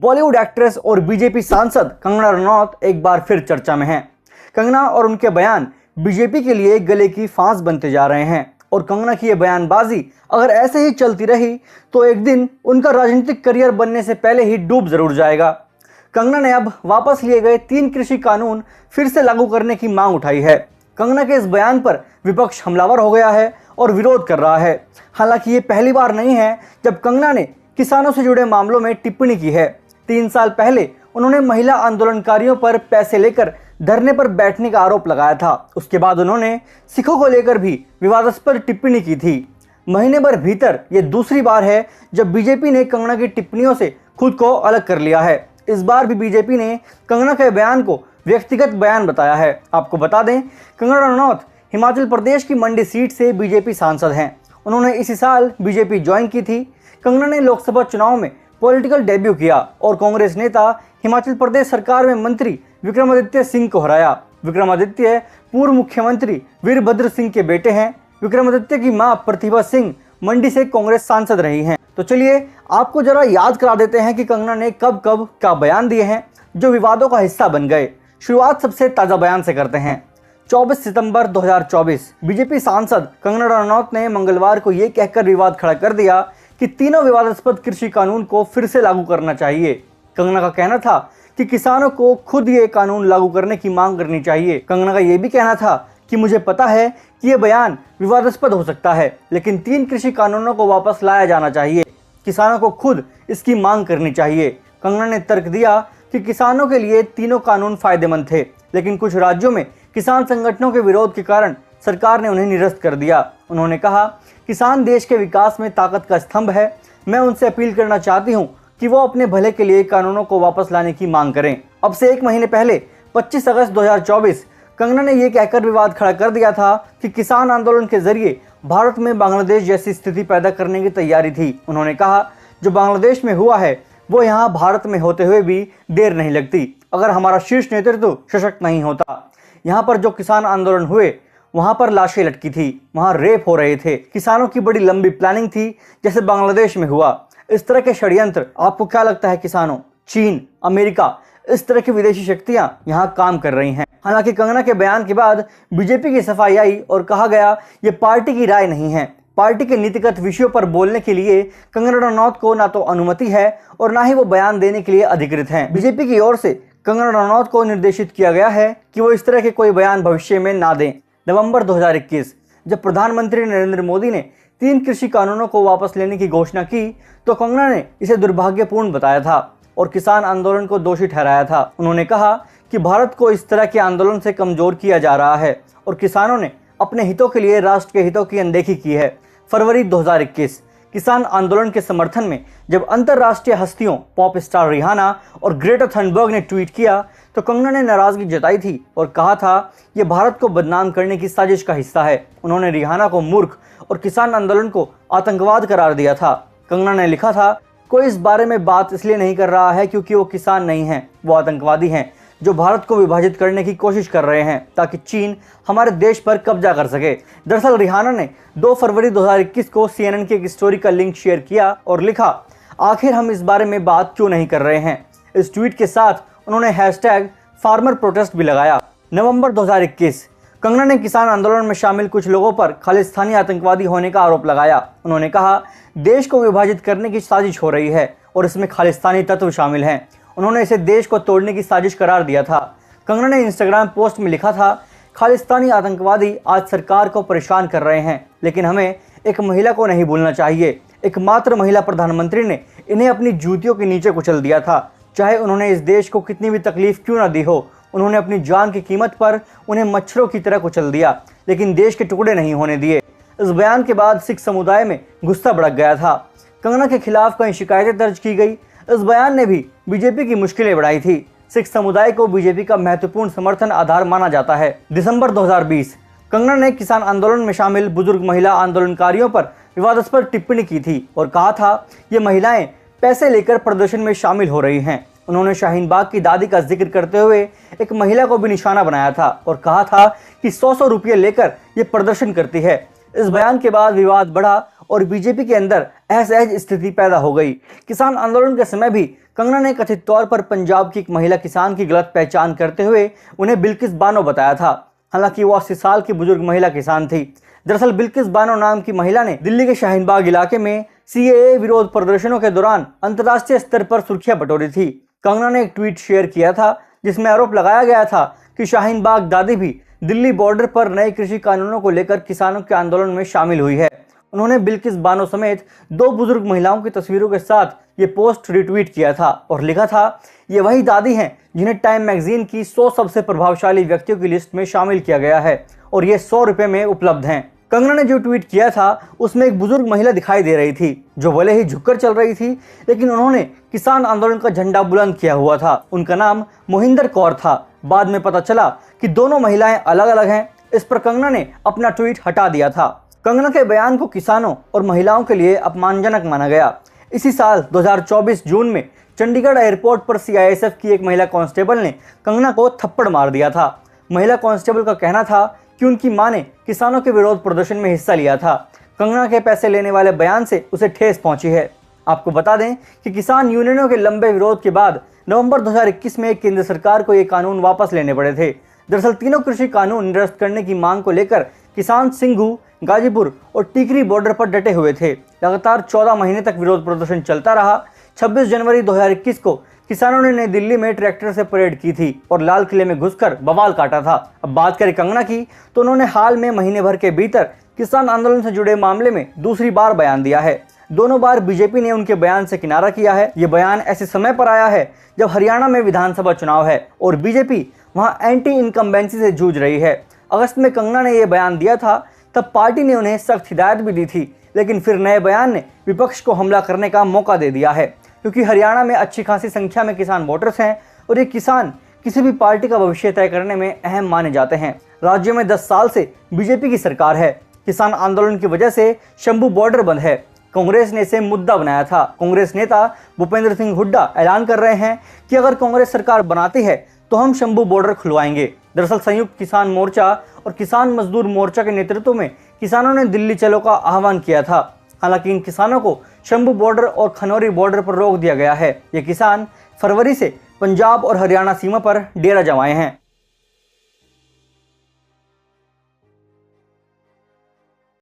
Bollywood actress और BJP सांसद कंगना रनौत एक बार फिर चर्चा में हैं। कंगना और उनके बयान बीजेपी के लिए गले की फांस बनते जा रहे हैं और कंगना की ये बयानबाजी अगर ऐसे ही चलती रही तो एक दिन उनका राजनीतिक करियर बनने से पहले ही डूब जरूर जाएगा। कंगना ने अब वापस लिए गए 3 कृषि कानून फिर से लागू करने की मांग उठाई है। कंगना के इस बयान पर विपक्ष हमलावर हो गया है और विरोध कर रहा है। हालांकि ये पहली बार नहीं है जब कंगना ने किसानों से जुड़े मामलों में टिप्पणी की है। 3 साल पहले उन्होंने महिला आंदोलनकारियों पर पैसे लेकर धरने पर बैठने का आरोप लगाया था। उसके बाद उन्होंने सिखों को लेकर भी विवादास्पद टिप्पणी की थी। महीने भर भीतर ये दूसरी बार है जब बीजेपी ने कंगना की टिप्पणियों से खुद को अलग कर लिया है। इस बार भी बीजेपी ने कंगना के बयान को व्यक्तिगत बयान बताया है। आपको बता दें, कंगना रनौत हिमाचल प्रदेश की मंडी सीट से बीजेपी सांसद हैं। उन्होंने इसी साल बीजेपी ज्वाइन की थी। कंगना ने लोकसभा चुनाव में पॉलिटिकल डेब्यू किया और कांग्रेस नेता हिमाचल प्रदेश सरकार में मंत्री विक्रमादित्य सिंह को हराया। विक्रमादित्य पूर्व मुख्यमंत्री वीरभद्र सिंह के बेटे हैं। विक्रमादित्य की मां प्रतिभा सिंह मंडी से कांग्रेस सांसद रही हैं। तो चलिए आपको जरा याद करा देते हैं कि कंगना ने कब कब क्या बयान दिए हैं जो विवादों का हिस्सा बन गए। शुरुआत सबसे ताज़ा बयान से करते हैं। 24 सितंबर 2024 बीजेपी सांसद कंगना रनौत ने मंगलवार को ये कहकर विवाद खड़ा कर दिया कि तीनों विवादास्पद कृषि कानून को फिर से लागू करना चाहिए। कंगना का कहना था कि किसानों को खुद ये कानून लागू करने की मांग करनी चाहिए। कंगना का ये भी कहना था कि मुझे पता है कि ये बयान विवादास्पद हो सकता है, लेकिन 3 कृषि कानूनों को वापस लाया जाना चाहिए। किसानों को खुद इसकी मांग करनी चाहिए। कंगना ने तर्क दिया कि किसानों के लिए तीनों कानून फायदेमंद थे, लेकिन कुछ राज्यों में किसान संगठनों के विरोध के कारण सरकार ने उन्हें निरस्त कर दिया। उन्होंने कहा, किसान देश के विकास में ताकत का स्तंभ है। मैं उनसे अपील करना चाहती हूं कि वो अपने भले के लिए कानूनों को वापस लाने की मांग करें। अब से 1 महीने पहले 25 अगस्त 2024 कंगना ने यह कहकर विवाद खड़ा कर दिया था कि किसान आंदोलन के जरिए भारत में बांग्लादेश जैसी स्थिति पैदा करने की तैयारी थी। उन्होंने कहा, जो बांग्लादेश में हुआ है वो यहाँ भारत में होते हुए भी देर नहीं लगती अगर हमारा शीर्ष नेतृत्व सशक्त नहीं होता। यहाँ पर जो किसान आंदोलन हुए वहाँ पर लाशें लटकी थी, वहाँ रेप हो रहे थे। किसानों की बड़ी लंबी प्लानिंग थी जैसे बांग्लादेश में हुआ। इस तरह के षड्यंत्र आपको क्या लगता है किसानों, चीन, अमेरिका, इस तरह की विदेशी शक्तियां यहाँ काम कर रही हैं। हालांकि कंगना के बयान के बाद बीजेपी की सफाई आई और कहा गया ये पार्टी की राय नहीं है। पार्टी के नीतिगत विषयों पर बोलने के लिए कंगना रनौत को ना तो अनुमति है और ना ही वो बयान देने के लिए अधिकृत हैं। बीजेपी की ओर से कंगना रनौत को निर्देशित किया गया है कि वो इस तरह के कोई बयान भविष्य में ना दें। नवंबर 2021 जब प्रधानमंत्री नरेंद्र मोदी ने 3 कृषि कानूनों को वापस लेने की घोषणा की तो कंगना ने इसे दुर्भाग्यपूर्ण बताया था और किसान आंदोलन को दोषी ठहराया था। उन्होंने कहा कि भारत को इस तरह के आंदोलन से कमजोर किया जा रहा है और किसानों ने अपने हितों के लिए राष्ट्र के हितों की अनदेखी की है। फरवरी 2021 किसान आंदोलन के समर्थन में जब अंतर्राष्ट्रीय हस्तियों पॉप स्टार रिहाना और ग्रेटा थनबर्ग ने ट्वीट किया तो कंगना ने नाराजगी जताई थी और कहा था यह भारत को बदनाम करने की साजिश का हिस्सा है। उन्होंने रिहाना को मूर्ख और किसान आंदोलन को आतंकवाद करार दिया था। कंगना ने लिखा था, कोई इस बारे में बात इसलिए नहीं कर रहा है क्योंकि वो किसान नहीं हैं, वो आतंकवादी हैं जो भारत को विभाजित करने की कोशिश कर रहे हैं ताकि चीन हमारे देश पर कब्जा कर सके। दरअसल रिहाना ने 2 फरवरी 2021 को CNN की एक स्टोरी का लिंक शेयर किया और लिखा, आखिर हम इस बारे में बात क्यों नहीं कर रहे हैं। इस ट्वीट के साथ उन्होंने हैशटैग फार्मर प्रोटेस्ट भी लगाया। नवंबर 2021 कंगना ने किसान आंदोलन में शामिल कुछ लोगों पर खालिस्तानी आतंकवादी होने का आरोप लगाया। उन्होंने कहा, देश को विभाजित करने की साजिश हो रही है और इसमें खालिस्तानी तत्व शामिल हैं। उन्होंने इसे देश को तोड़ने की साजिश करार दिया था। कंगना ने इंस्टाग्राम पोस्ट में लिखा था, खालिस्तानी आतंकवादी आज सरकार को परेशान कर रहे हैं, लेकिन हमें एक महिला को नहीं भूलना चाहिए। एकमात्र महिला प्रधानमंत्री ने इन्हें अपनी जूतियों के नीचे कुचल दिया था, चाहे उन्होंने इस देश को कितनी भी तकलीफ क्यों ना दी हो। उन्होंने अपनी जान की कीमत पर उन्हें मच्छरों की तरह कुचल दिया, लेकिन देश के टुकड़े नहीं होने दिए। इस बयान के बाद सिख समुदाय में गुस्सा भड़क गया था। कंगना के खिलाफ कई शिकायतें दर्ज की गई। इस बयान ने भी बीजेपी की मुश्किलें बढ़ाई थी। सिख समुदाय को बीजेपी का महत्वपूर्ण समर्थन आधार माना जाता है। दिसंबर 2020 कंगना ने किसान आंदोलन में शामिल बुजुर्ग महिला आंदोलनकारियों पर विवादास्पद टिप्पणी की थी और कहा था ये महिलाएं पैसे लेकर प्रदर्शन में शामिल हो रही हैं। उन्होंने शाहीन बाग की दादी का जिक्र करते हुए एक महिला को भी निशाना बनाया था और कहा था कि 100 रुपये लेकर ये प्रदर्शन करती है। इस बयान के बाद विवाद बढ़ा और बीजेपी के अंदर असहज स्थिति पैदा हो गई। किसान आंदोलन के समय भी कंगना ने कथित तौर पर पंजाब की एक महिला किसान की गलत पहचान करते हुए उन्हें बिल्किस बानो बताया था। हालांकि वो 80 साल की बुजुर्ग महिला किसान थी। दरअसल बिल्किस बानो नाम की महिला ने दिल्ली के शाहीन बाग इलाके में CAA विरोध प्रदर्शनों के दौरान अंतर्राष्ट्रीय स्तर पर सुर्खियां बटोरी थी। कंगना ने एक ट्वीट शेयर किया था जिसमें आरोप लगाया गया था कि शाहीन बाग दादी भी दिल्ली बॉर्डर पर नए कृषि कानूनों को लेकर किसानों के आंदोलन में शामिल हुई है। उन्होंने बिल्किस बानो समेत 2 बुजुर्ग महिलाओं की तस्वीरों के साथ ये पोस्ट रिट्वीट किया था और लिखा था, ये वही दादी हैं जिन्हें टाइम मैगजीन की 100 सबसे प्रभावशाली व्यक्तियों की लिस्ट में शामिल किया गया है और ये 100 रुपए में उपलब्ध हैं। कंगना ने जो ट्वीट किया था उसमें एक बुजुर्ग महिला दिखाई दे रही थी जो भले ही झुककर चल रही थी, लेकिन उन्होंने किसान आंदोलन का झंडा बुलंद किया हुआ था। उनका नाम मोहिंदर कौर था। बाद में पता चला कि दोनों महिलाएं अलग अलग हैं। इस पर कंगना ने अपना ट्वीट हटा दिया था। कंगना के बयान को किसानों और महिलाओं के लिए अपमानजनक माना गया। इसी साल 2024 जून में चंडीगढ़ एयरपोर्ट पर CISF की एक महिला कांस्टेबल ने कंगना को थप्पड़ मार दिया था। महिला कांस्टेबल का कहना था कि उनकी मां ने किसानों के विरोध प्रदर्शन में हिस्सा लिया था। कंगना के पैसे लेने वाले बयान से उसे ठेस पहुंची है। आपको बता दें कि किसान यूनियनों के लंबे विरोध के बाद नवंबर 2021 में केंद्र सरकार को ये कानून वापस लेने पड़े थे। दरअसल तीनों कृषि कानून निरस्त करने की मांग को लेकर किसान सिंघू, गाजीपुर और टीकरी बॉर्डर पर डटे हुए थे। लगातार 14 महीने तक विरोध प्रदर्शन चलता रहा। 26 जनवरी 2021 को किसानों ने नई दिल्ली में ट्रैक्टर से परेड की थी और लाल किले में घुसकर बवाल काटा था। अब बात करें कंगना की, तो उन्होंने हाल में महीने भर के भीतर किसान आंदोलन से जुड़े मामले में दूसरी बार बयान दिया है। दोनों बार बीजेपी ने उनके बयान से किनारा किया है। ये बयान ऐसे समय पर आया है जब हरियाणा में विधानसभा चुनाव है और बीजेपी वहां एंटी इनकम्बेंसी से जूझ रही है। अगस्त में कंगना ने यह बयान दिया था, तब पार्टी ने उन्हें सख्त हिदायत भी दी थी, लेकिन फिर नए बयान ने विपक्ष को हमला करने का मौका दे दिया है, क्योंकि हरियाणा में अच्छी खासी संख्या में किसान वोटर्स हैं और ये किसान किसी भी पार्टी का भविष्य तय करने में अहम माने जाते हैं। राज्य में 10 साल से बीजेपी की सरकार है। किसान आंदोलन की वजह से शंभू बॉर्डर बंद है। कांग्रेस ने इसे मुद्दा बनाया था। कांग्रेस नेता भूपेंद्र सिंह हुड्डा ऐलान कर रहे हैं कि अगर कांग्रेस सरकार बनाती है तो हम शंभू बॉर्डर खुलवाएंगे। दरअसल संयुक्त किसान मोर्चा और किसान मजदूर मोर्चा के नेतृत्व में किसानों ने दिल्ली चलो का आह्वान किया था। हालांकि इन किसानों को शंभू बॉर्डर और खनौरी बॉर्डर पर रोक दिया गया है। ये किसान फरवरी से पंजाब और हरियाणा सीमा पर डेरा जमाए हैं।